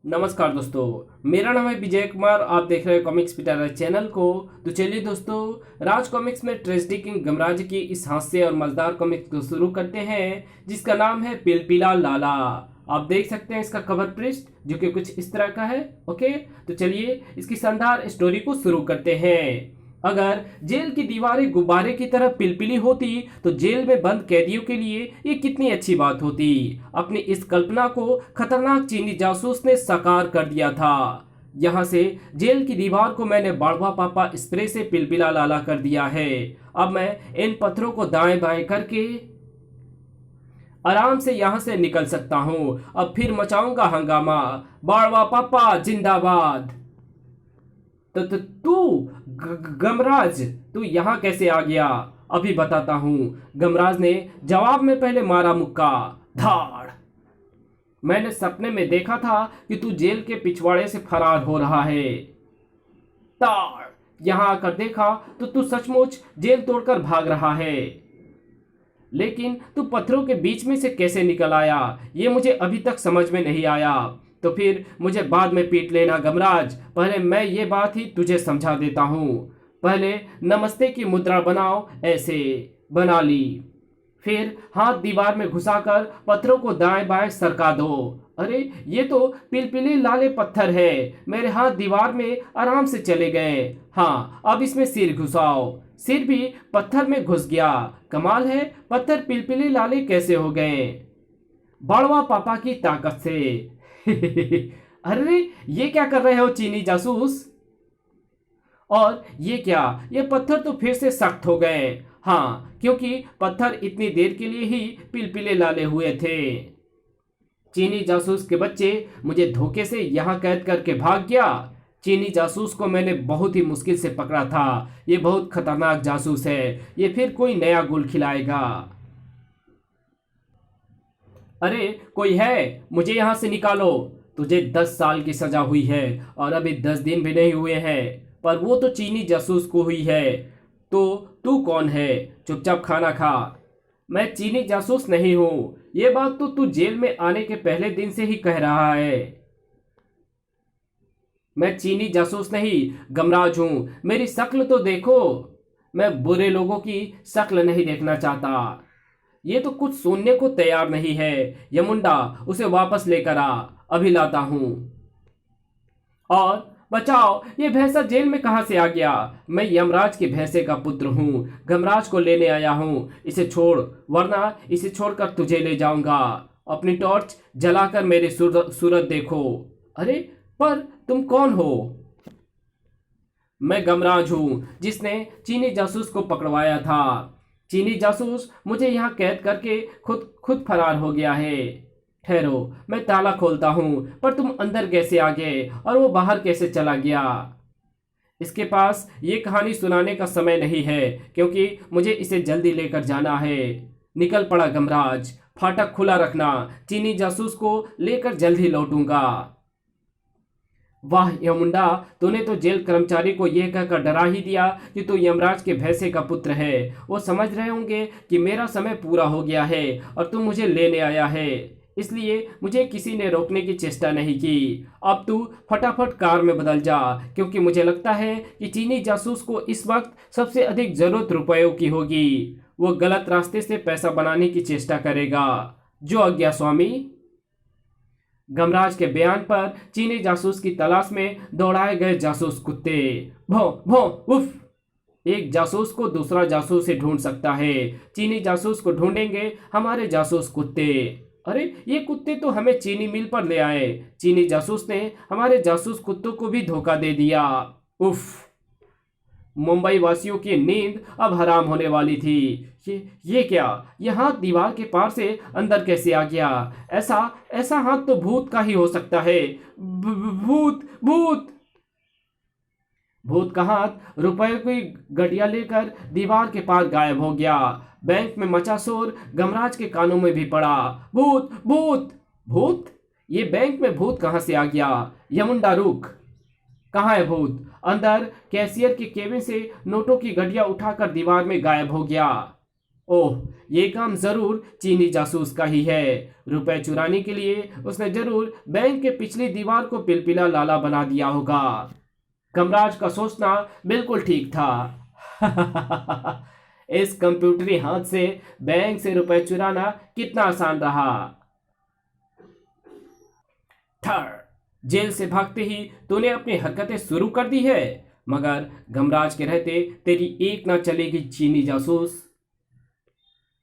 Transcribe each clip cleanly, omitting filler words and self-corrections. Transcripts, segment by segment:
नमस्कार दोस्तों। मेरा नाम है विजय कुमार। आप देख रहे हैं कॉमिक्स पिटारा चैनल को। तो चलिए दोस्तों, राज कॉमिक्स में ट्रेजेडी किंग गमराज की इस हास्य और मजेदार कॉमिक्स को शुरू करते हैं, जिसका नाम है पिलपिला लाला। आप देख सकते हैं इसका कवर पृष्ठ, जो कि कुछ इस तरह का है। ओके, तो चलिए इसकी शानदार स्टोरी को शुरू करते हैं। अगर जेल की दीवारें गुब्बारे की तरह पिलपिली होती तो जेल में बंद कैदियों के लिए ये कितनी अच्छी बात होती। अपनी इस कल्पना को खतरनाक चीनी जासूस ने साकार कर दिया था। यहाँ से जेल की दीवार को मैंने बाड़वा पापा स्प्रे से पिलपिला लाला कर दिया है। अब मैं इन पत्थरों को दाएं बाएं करके आराम से यहाँ से निकल सकता हूँ। अब फिर मचाऊंगा हंगामा। बाड़वा पापा जिंदाबाद। तो तू गमराज, तू यहाँ कैसे आ गया? अभी बताता हूँ। गमराज ने जवाब में पहले मारा मुक्का। धाड़। मैंने सपने में देखा था कि तू जेल के पिछवाड़े से फरार हो रहा है। ताड़। यहाँ आकर देखा तो तू सचमुच जेल तोड़कर भाग रहा है। लेकिन तू पत्थरों के बीच में से कैसे निकल आया, ये मुझे अभी तक समझ में नहीं आया। तो फिर मुझे बाद में पीट लेना गमराज, पहले मैं ये बात ही तुझे समझा देता हूँ। पहले नमस्ते की मुद्रा बनाओ, ऐसे बना ली। फिर हाथ दीवार में घुसाकर पत्थरों को दाएं बाएं सरका दो। अरे ये तो पिलपिले लाले पत्थर है। मेरे हाथ दीवार में आराम से चले गए। हाँ, अब इसमें सिर घुसाओ। सिर भी पत्थर में घुस गया। कमाल है, पत्थर पिलपिले लाले कैसे हो गए? बाड़वा पापा की ताकत से। अरे ये क्या कर रहे हो चीनी जासूस? और ये क्या, ये पत्थर तो फिर से सख्त हो गए। हाँ, क्योंकि पत्थर इतनी देर के लिए ही पिलपिले लाले हुए थे। चीनी जासूस के बच्चे, मुझे धोखे से यहाँ कैद करके भाग गया। चीनी जासूस को मैंने बहुत ही मुश्किल से पकड़ा था। ये बहुत खतरनाक जासूस है। ये फिर कोई नया गुल खिलाएगा। अरे कोई है? मुझे यहां से निकालो। तुझे 10 साल की सजा हुई है और अभी 10 दिन भी नहीं हुए हैं। पर वो तो चीनी जासूस को हुई है। तो तू कौन है? चुपचाप खाना खा। मैं चीनी जासूस नहीं हूं। ये बात तो तू जेल में आने के पहले दिन से ही कह रहा है। मैं चीनी जासूस नहीं, गमराज हूं। मेरी शक्ल तो देखो। मैं बुरे लोगों की शक्ल नहीं देखना चाहता। ये तो कुछ सुनने को तैयार नहीं है। यमुंडा, उसे वापस लेकर आ। अभी लाता हूं। और बचाओ, ये भैंसा जेल में कहां से आ गया? मैं यमराज के भैंसे का पुत्र हूं। गमराज को लेने आया हूं। इसे छोड़, वरना इसे छोड़कर तुझे ले जाऊंगा। अपनी टॉर्च जलाकर मेरी सूरत देखो। अरे पर तुम कौन हो? मैं गमराज हूं, जिसने चीनी जासूस को पकड़वाया था। चीनी जासूस मुझे यहाँ कैद करके खुद खुद फरार हो गया है। ठहरो, मैं ताला खोलता हूँ। पर तुम अंदर कैसे आ गए और वो बाहर कैसे चला गया? इसके पास ये कहानी सुनाने का समय नहीं है, क्योंकि मुझे इसे जल्दी लेकर जाना है। निकल पड़ा गमराज, फाटक खुला रखना। चीनी जासूस को लेकर जल्द ही लौटूंगा। वाह यमुंडा, तूने तो जेल कर्मचारी को यह कहकर डरा ही दिया कि तू यमराज के भैंसे का पुत्र है। वो समझ रहे होंगे कि मेरा समय पूरा हो गया है और तू मुझे लेने आया है। इसलिए मुझे किसी ने रोकने की चेष्टा नहीं की। अब तू फटाफट कार में बदल जा, क्योंकि मुझे लगता है कि चीनी जासूस को इस वक्त सबसे अधिक जरूरत रुपयों की होगी। वो गलत रास्ते से पैसा बनाने की चेष्टा करेगा। जो आज्ञा स्वामी। गमराज के बयान पर चीनी जासूस की तलाश में दौड़ाए गए जासूस कुत्ते। भौ भौ उफ। एक जासूस को दूसरा जासूस से ढूंढ सकता है। चीनी जासूस को ढूंढेंगे हमारे जासूस कुत्ते। अरे ये कुत्ते तो हमें चीनी मिल पर ले आए। चीनी जासूस ने हमारे जासूस कुत्तों को भी धोखा दे दिया। उफ। मुंबई वासियों की नींद अब हराम होने वाली थी। ये क्या? ये हाथ दीवार के पार से अंदर कैसे आ गया? ऐसा ऐसा हाथ तो भूत का ही हो सकता है। भूत भूत। भूत का हाथ रुपए की गड्डिया लेकर दीवार के पार गायब हो गया। बैंक में मचा शोर गमराज के कानों में भी पड़ा। भूत भूत भूत। ये बैंक में भूत कहां से आ गया? यमुंडा रुक। कहाँ है भूत? अंदर कैशियर के केबिन से नोटों की गड्डिया उठाकर दीवार में गायब हो गया। ओह, ये काम जरूर चीनी जासूस का ही है। रुपए चुराने के लिए उसने जरूर बैंक के पिछली दीवार को पिलपिला लाला बना दिया होगा। कमराज का सोचना बिल्कुल ठीक था। इस कंप्यूटरी हाथ से बैंक से रुपए चुराना कितना आसान रहा। थर्ड, जेल से भागते ही तूने अपनी हरकतें शुरू कर दी है, मगर गमराज के रहते तेरी एक ना चलेगी चीनी जासूस।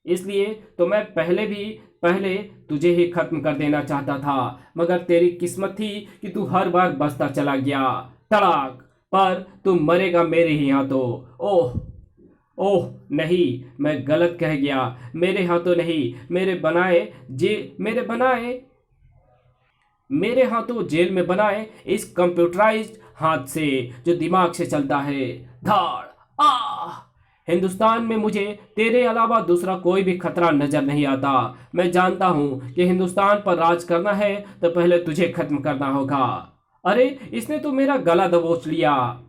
इसलिए तो मैं पहले तुझे ही खत्म कर देना चाहता था, मगर तेरी किस्मत थी कि तू हर बार बचता चला गया। तड़ाक, पर तू मरेगा मेरे ही हाथों। ओह ओह नहीं, मैं गलत कह गया। मेरे हाथों नहीं, मेरे हाथों जेल में बनाए इस कंप्यूटराइज्ड हाथ से जो दिमाग से चलता है। धाड़ आ हिंदुस्तान में मुझे तेरे अलावा दूसरा कोई भी खतरा नजर नहीं आता। मैं जानता हूं कि हिंदुस्तान पर राज करना है तो पहले तुझे खत्म करना होगा। अरे, इसने तो मेरा गला दबोच लिया।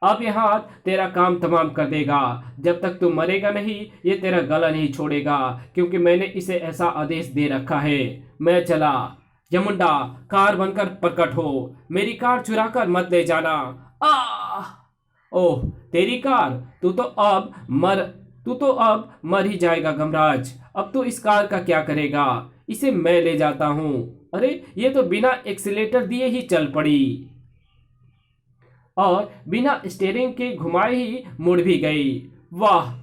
अब यह हाथ तेरा काम तमाम कर देगा। जब तक तू मरेगा नहीं, ये तेरा गला नहीं छोड़ेगा, क्योंकि मैंने इसे ऐसा आदेश दे रखा है। मैं चला। यमुंडा, कार बनकर प्रकट हो। मेरी कार चुराकर मत ले जाना। आ ओह, तेरी कार। तू तो अब मर ही जाएगा गमराज। अब तू इस कार का क्या करेगा? इसे मैं ले जाता हूं। अरे, ये तो बिना एक्सीलेटर दिए ही चल पड़ी और बिना स्टीयरिंग के घुमाए ही मुड़ भी गई। वाह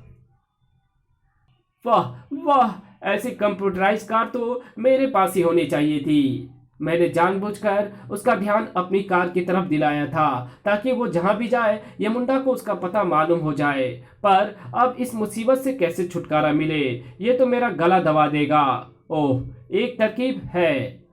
वाह वाह, ऐसी कंप्यूटराइज कार तो मेरे पास ही होनी चाहिए थी। मैंने जानबूझकर उसका ध्यान अपनी कार की तरफ दिलाया था, ताकि वो जहां भी जाए यमुंडा को उसका पता मालूम हो जाए। पर अब इस मुसीबत से कैसे छुटकारा मिले? ये तो मेरा गला दबा देगा। ओह, एक तरकीब है।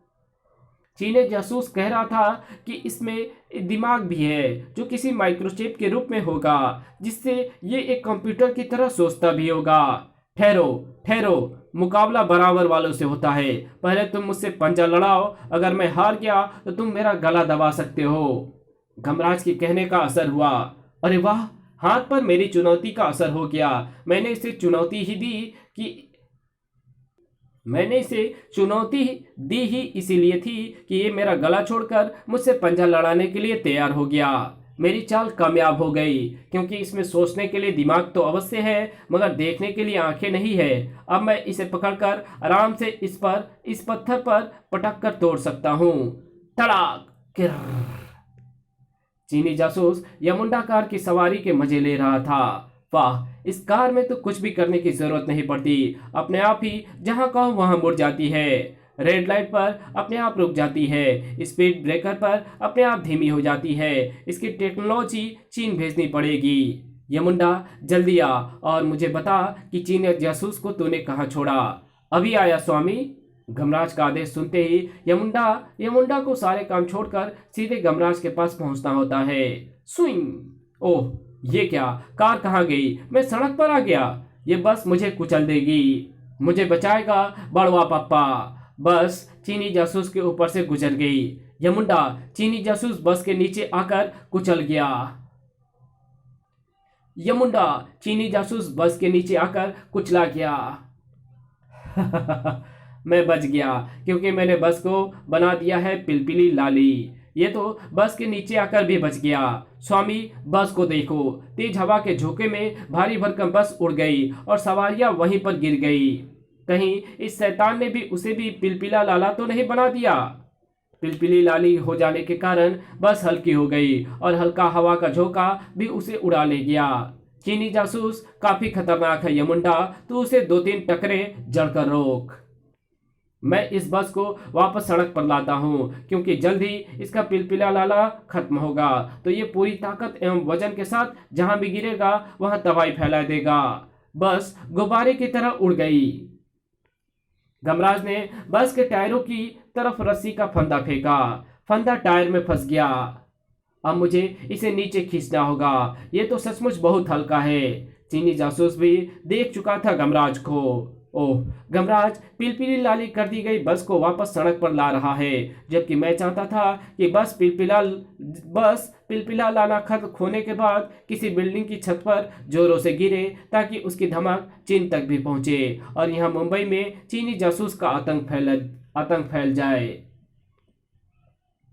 चीने जासूस कह रहा था कि इसमें दिमाग भी है, जो किसी माइक्रोचिप के रूप में होगा, जिससे ये एक कंप्यूटर की तरह सोचता भी होगा। ठहरो ठहरो, मुकाबला बराबर वालों से होता है। पहले तुम मुझसे पंजा लड़ाओ। अगर मैं हार गया तो तुम मेरा गला दबा सकते हो। घमराज के कहने का असर हुआ। अरे वाह, हाथ पर मेरी चुनौती का असर हो गया। मैंने इसे चुनौती दी ही इसीलिए थी कि ये मेरा गला छोड़कर मुझसे पंजा लड़ाने के लिए तैयार हो गया। मेरी चाल कामयाब हो गई, क्योंकि इसमें सोचने के लिए दिमाग तो अवश्य है, मगर देखने के लिए आंखें नहीं है। अब मैं इसे पकड़कर आराम से इस पत्थर पर पटक कर तोड़ सकता हूँ। तड़ाक किर्र। चीनी जासूस यमुंडा कार की सवारी के मजे ले रहा था। वाह, इस कार में तो कुछ भी करने की जरूरत नहीं पड़ती। अपने आप ही जहां कहो वहां मुड़ जाती है। रेड लाइट पर अपने आप रुक जाती है। स्पीड ब्रेकर पर अपने आप धीमी हो जाती है। इसकी टेक्नोलॉजी चीन भेजनी पड़ेगी। यमुंडा, जल्दी आ और मुझे बता कि चीन जासूस को तूने कहाँ छोड़ा। अभी आया स्वामी। गमराज का आदेश सुनते ही यमुंडा को सारे काम छोड़कर सीधे गमराज के पास पहुंचना होता है। स्विंग। ओह, ये क्या? कार कहाँ गई? मैं सड़क पर आ गया। ये बस मुझे कुचल देगी। मुझे बचाएगा बड़वा पप्पा। बस चीनी जासूस के ऊपर से गुजर गई। यमुंडा, चीनी जासूस बस के नीचे आकर कुचल गया। यमुंडा, चीनी जासूस बस के नीचे आकर कुचला गया। मैं बच गया, क्योंकि मैंने बस को बना दिया है पिलपिली लाली। ये तो बस के नीचे आकर भी बच गया। स्वामी, बस को देखो। तेज हवा के झोंके में भारी भरकम बस उड़ गई और सवारियां वहीं पर गिर गई। कहीं इस शैतान ने भी उसे भी पिलपिला लाला तो नहीं बना दिया? पिलपिली लाली हो जाने के कारण बस हल्की हो गई और हल्का हवा का झोंका भी उसे उड़ा ले गया। चीनी जासूस काफी खतरनाक है यमुंडा, तू उसे 2-3 टकरे जड़कर रोक। मैं इस बस को वापस सड़क पर लाता हूँ, क्योंकि जल्द ही इसका पिलपिला लाला खत्म होगा तो ये पूरी ताकत एवं वजन के साथ जहां भी गिरेगा वहां तबाही फैला देगा। बस गुब्बारे की तरह उड़ गई। गमराज ने बस के टायरों की तरफ रस्सी का फंदा फेंका। फंदा टायर में फंस गया। अब मुझे इसे नीचे खींचना होगा। ये तो सचमुच बहुत हल्का है। चीनी जासूस भी देख चुका था गमराज को। ओह, गमराज पिलपिली लाली कर दी गई बस को वापस सड़क पर ला रहा है, जबकि मैं चाहता था कि बस पिलपिला लाना खत्म होने के बाद किसी बिल्डिंग की छत पर जोरों से गिरे ताकि उसकी धमक चीन तक भी पहुंचे और यहाँ मुंबई में चीनी जासूस का आतंक फैल जाए।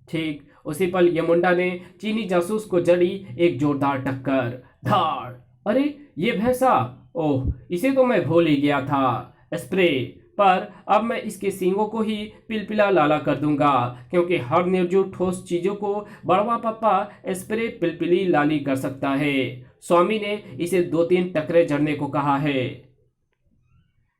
ठीक उसी पल यमुंडा ने चीनी जासूस को जड़ी एक जोरदार टक्कर। धाड़! अरे ये भैंसा! ओह, इसे तो मैं भूल ही गया था। स्प्रे! पर अब मैं इसके सींगों को ही पिलपिला लाला कर दूंगा, क्योंकि हर निर्जीव ठोस चीजों को बड़वा पप्पा स्प्रे पिलपिली लाली कर सकता है। स्वामी ने इसे 2-3 टकरे जड़ने को कहा है।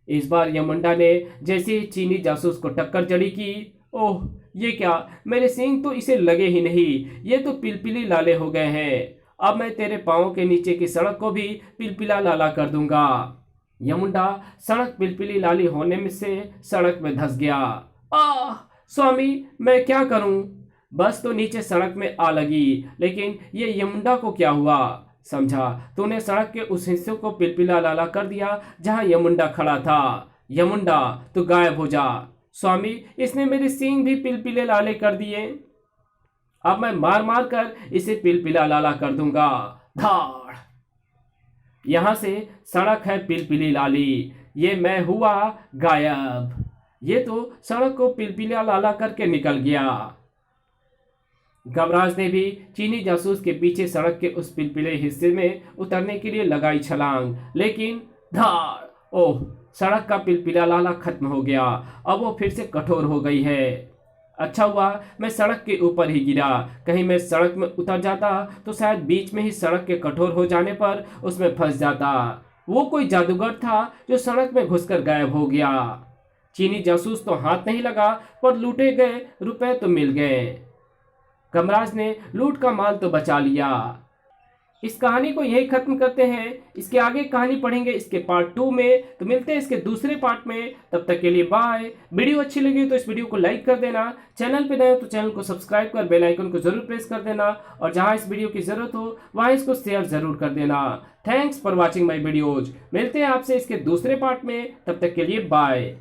इस बार यमुंडा ने जैसे ही चीनी जासूस को टक्कर जड़ी की, ओह ये क्या, मेरे सींग तो इसे लगे ही नहीं, ये तो पिलपिली लाले हो गए हैं। अब मैं तेरे पाँव के नीचे की सड़क को भी पिलपिला लाला कर दूंगा। यमुंडा सड़क पिलपिली लाली होने में से सड़क में धंस गया। आह! स्वामी, मैं क्या करूं? बस तो नीचे सड़क में आ लगी, लेकिन ये यमुंडा को क्या हुआ? समझा, तूने सड़क के उस हिस्से को पिलपिला लाला कर दिया जहां यमुंडा खड़ा था। यमुंडा, तू गायब हो जा। स्वामी, इसने मेरे सींग भी पिलपिले लाले कर दिए। अब मैं मार मार कर इसे पिलपिला लाला कर दूंगा। धाड़! यहां से सड़क है पिलपिली लाली, ये मैं हुआ गायब। ये तो सड़क को पिलपिला लाला करके निकल गया। गमराज ने भी चीनी जासूस के पीछे सड़क के उस पिलपिले हिस्से में उतरने के लिए लगाई छलांग, लेकिन धाड़! ओह, सड़क का पिलपिला लाला खत्म हो गया। अब वो फिर से कठोर हो गई है। अच्छा हुआ मैं सड़क के ऊपर ही गिरा, कहीं मैं सड़क में उतर जाता तो शायद बीच में ही सड़क के कठोर हो जाने पर उसमें फंस जाता। वो कोई जादूगर था जो सड़क में घुसकर गायब हो गया। चीनी जासूस तो हाथ नहीं लगा, पर लूटे गए रुपए तो मिल गए। गमराज ने लूट का माल तो बचा लिया। इस कहानी को यही खत्म करते हैं। इसके आगे कहानी पढ़ेंगे इसके पार्ट 2 में, तो मिलते हैं इसके दूसरे पार्ट में। तब तक के लिए बाय। वीडियो अच्छी लगी तो इस वीडियो को लाइक कर देना, चैनल पे नए हो तो चैनल को सब्सक्राइब कर बेल आइकन को जरूर प्रेस कर देना, और जहां इस वीडियो की जरूरत हो वहां इसको शेयर जरूर कर देना। Thanks for watching my videos. मिलते हैं आपसे इसके दूसरे पार्ट में, तब तक के लिए बाय।